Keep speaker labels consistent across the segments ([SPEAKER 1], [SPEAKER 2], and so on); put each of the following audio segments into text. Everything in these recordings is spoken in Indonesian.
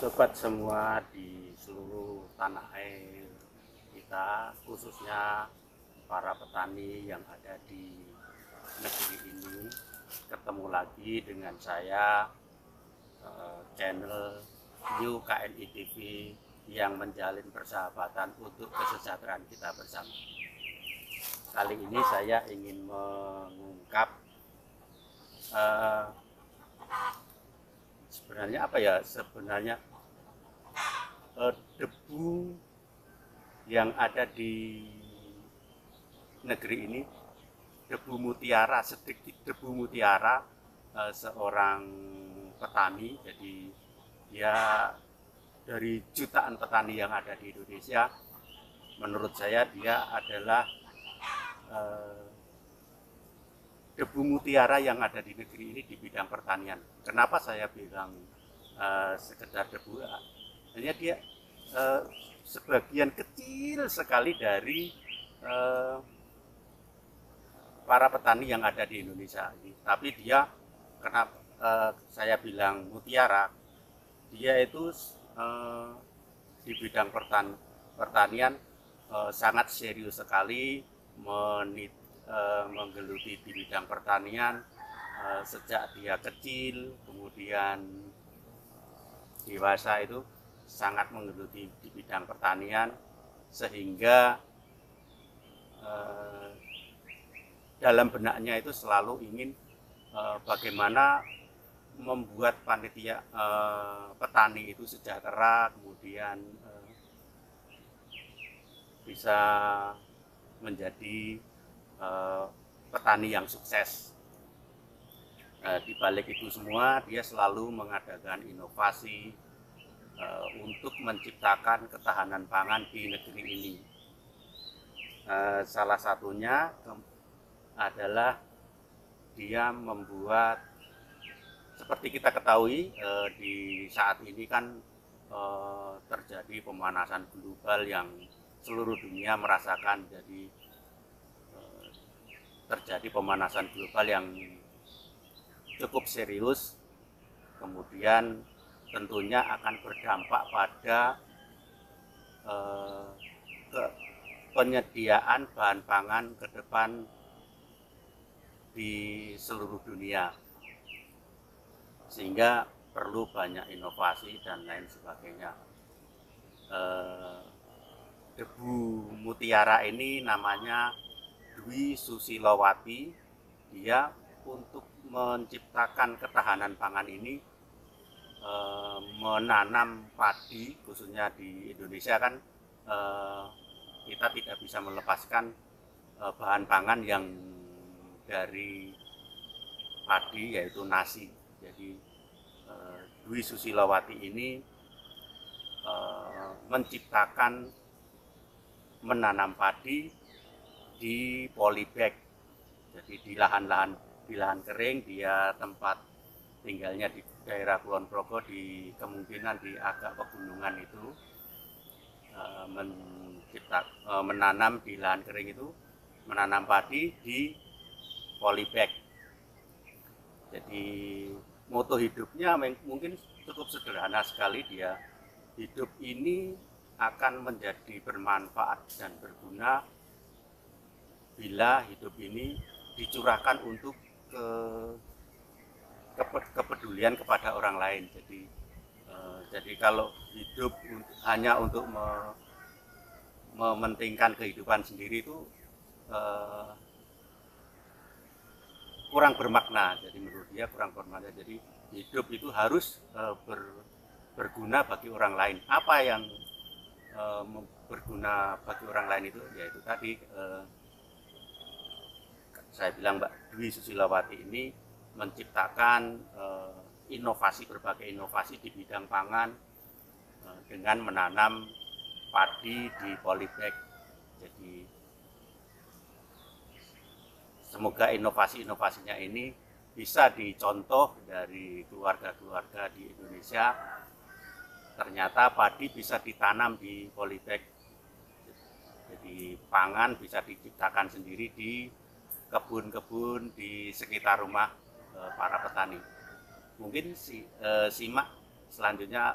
[SPEAKER 1] sobat semua di seluruh tanah air kita, khususnya para petani yang ada di negeri ini. Ketemu lagi dengan saya, channel New KNI TV yang menjalin persahabatan untuk kesejahteraan kita bersama. Kali ini saya ingin mengungkap sebenarnya debu yang ada di negeri ini, debu mutiara, sedikit debu mutiara seorang petani. Jadi dia dari jutaan petani yang ada di Indonesia, menurut saya dia adalah debu mutiara yang ada di negeri ini di bidang pertanian. Kenapa saya bilang sekedar debu? Hanya dia sebagian kecil sekali dari para petani yang ada di Indonesia ini. Tapi dia, kenapa saya bilang mutiara, dia itu di bidang pertanian sangat serius sekali, menggeluti di bidang pertanian sejak dia kecil, kemudian dewasa itu sangat menggeluti di bidang pertanian, sehingga dalam benaknya itu selalu ingin bagaimana membuat panitia petani itu sejahtera, kemudian bisa menjadi petani yang sukses. Di balik itu semua, dia selalu mengadakan inovasi untuk menciptakan ketahanan pangan di negeri ini. Salah satunya adalah dia membuat, seperti kita ketahui, di saat ini kan terjadi pemanasan global yang seluruh dunia merasakan. Jadi terjadi pemanasan global yang cukup serius, kemudian tentunya akan berdampak pada penyediaan bahan pangan ke depan di seluruh dunia, sehingga perlu banyak inovasi dan lain sebagainya. Debu mutiara ini namanya Dwi Susilowati. Dia untuk menciptakan ketahanan pangan ini menanam padi, khususnya di Indonesia kan kita tidak bisa melepaskan bahan pangan yang dari padi, yaitu nasi. Jadi Dwi Susilowati ini menciptakan menanam padi di polybag. Jadi di lahan kering, dia tempat tinggalnya di daerah Kulon Progo, di kemungkinan di agak pegunungan itu, menanam di lahan kering itu, menanam padi di polybag. Jadi moto hidupnya mungkin cukup sederhana sekali. Dia hidup ini akan menjadi bermanfaat dan berguna bila hidup ini dicurahkan untuk kepedulian kepada orang lain. Jadi kalau hidup hanya untuk mementingkan kehidupan sendiri itu kurang bermakna. Jadi menurut dia kurang bermakna. Jadi hidup itu harus berguna bagi orang lain. Apa yang berguna bagi orang lain itu, yaitu tadi saya bilang, Mbak Dwi Susilowati ini menciptakan berbagai inovasi di bidang pangan dengan menanam padi di polybag. Jadi semoga inovasi-inovasinya ini bisa dicontoh dari keluarga-keluarga di Indonesia. Ternyata padi bisa ditanam di polybag. Jadi pangan bisa diciptakan sendiri di kebun-kebun di sekitar rumah para petani. Mungkin simak selanjutnya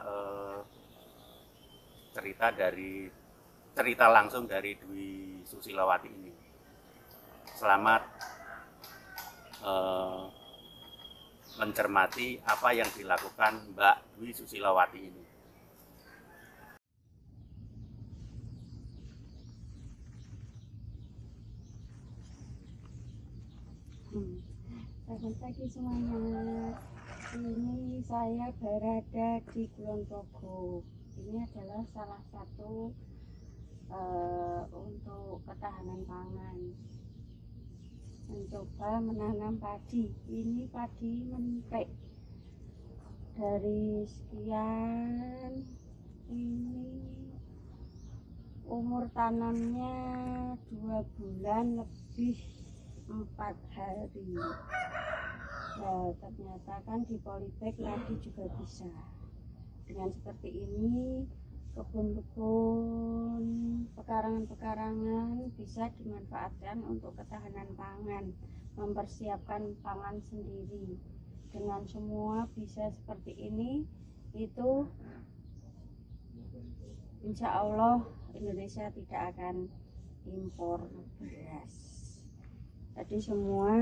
[SPEAKER 1] cerita langsung dari Dwi Susilawati ini. Selamat mencermati apa yang dilakukan Mbak Dwi Susilawati ini.
[SPEAKER 2] Selamat pagi semuanya. Ini saya berada di Kulon Progo. Ini adalah salah satu untuk ketahanan pangan. Mencoba menanam padi. Ini padi menipek. Dari sekian, ini umur tanamnya 2 bulan lebih 4 hari. Nah, ternyata kan di polybag lagi juga bisa. Dengan seperti ini, kebun-kebun, pekarangan-pekarangan bisa dimanfaatkan untuk ketahanan pangan, mempersiapkan pangan sendiri. Dengan semua bisa seperti ini, itu insya Allah Indonesia tidak akan impor beras. Jadi semua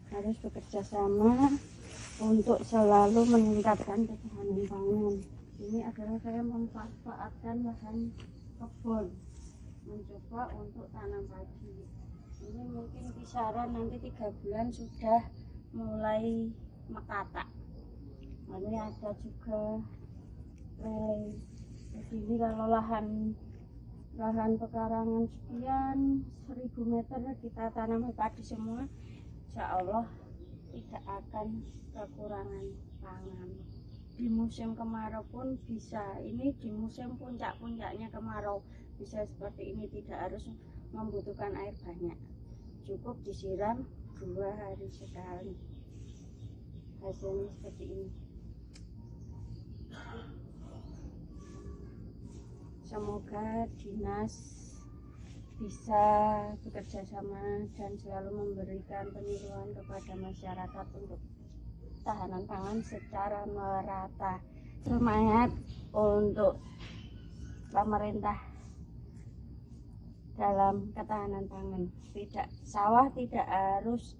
[SPEAKER 2] harus bekerja sama untuk selalu meningkatkan ketahanan pangan. Ini adalah saya memanfaatkan lahan kebun, mencoba untuk tanam padi. Ini mungkin kisaran nanti 3 bulan sudah mulai mekatak. Ini ada juga lele. Jadi kalau lahan pekarangan sekian 1000 meter kita tanam padi semua, insya Allah tidak akan kekurangan pangan. Di musim kemarau pun bisa, ini di musim puncak-puncaknya kemarau bisa seperti ini, tidak harus membutuhkan air banyak, cukup disiram 2 hari sekali. Hasilnya seperti ini. Semoga dinas bisa bekerja sama dan selalu memberikan penyuluhan kepada masyarakat untuk ketahanan pangan secara merata. Semangat untuk pemerintah dalam ketahanan pangan. Tidak, sawah tidak harus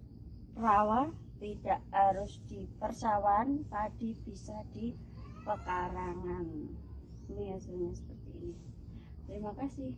[SPEAKER 2] rawa, tidak harus di persawahan, padi bisa di pekarangan. Ini hasilnya seperti ini. Terima kasih.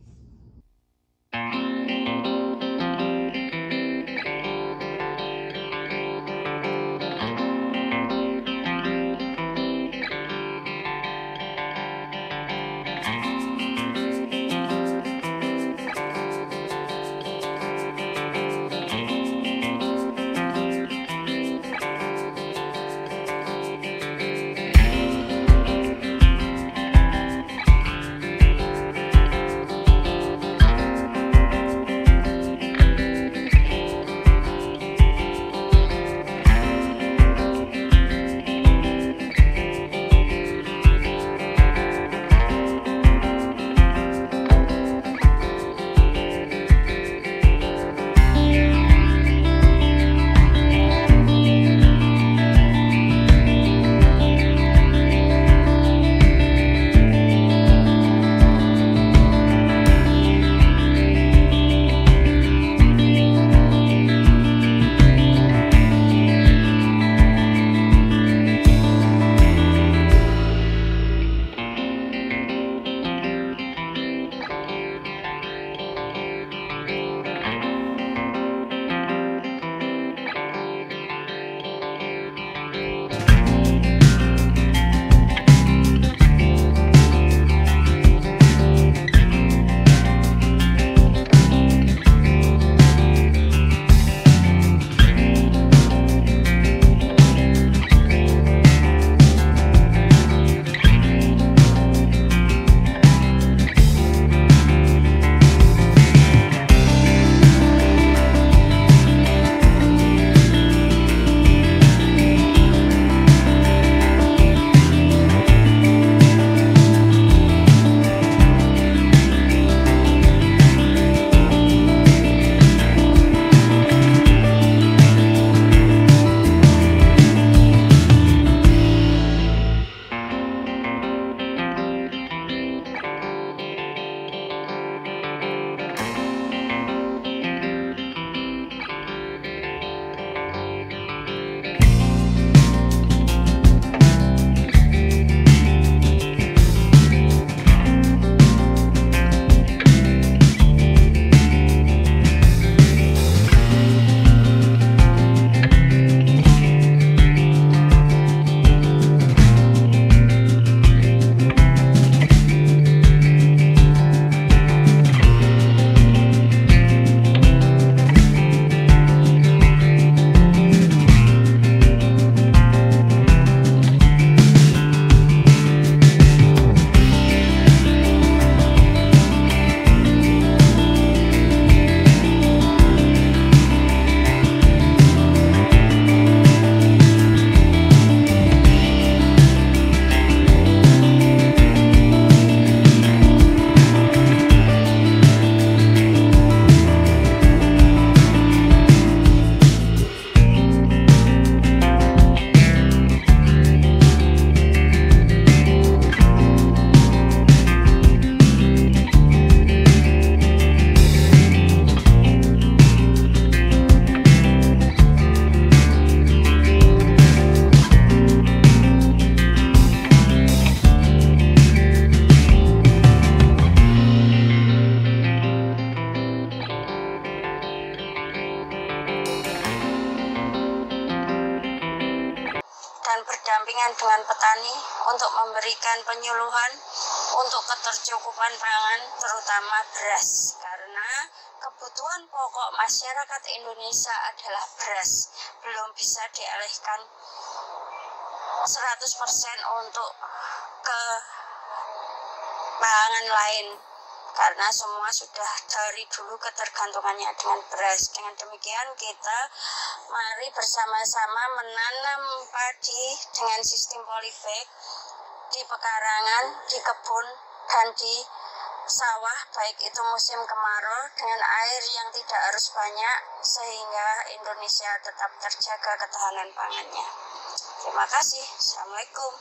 [SPEAKER 2] memberikan penyuluhan untuk ketercukupan pangan, terutama beras, karena kebutuhan pokok masyarakat Indonesia adalah beras, belum bisa dialihkan 100% untuk ke pangan lain, karena semua sudah dari dulu ketergantungannya dengan beras. Dengan demikian kita mari bersama-sama menanam padi dengan sistem polybag di pekarangan, di kebun, dan di sawah, baik itu musim kemarau dengan air yang tidak harus banyak, sehingga Indonesia tetap terjaga ketahanan pangannya. Terima kasih. Assalamualaikum.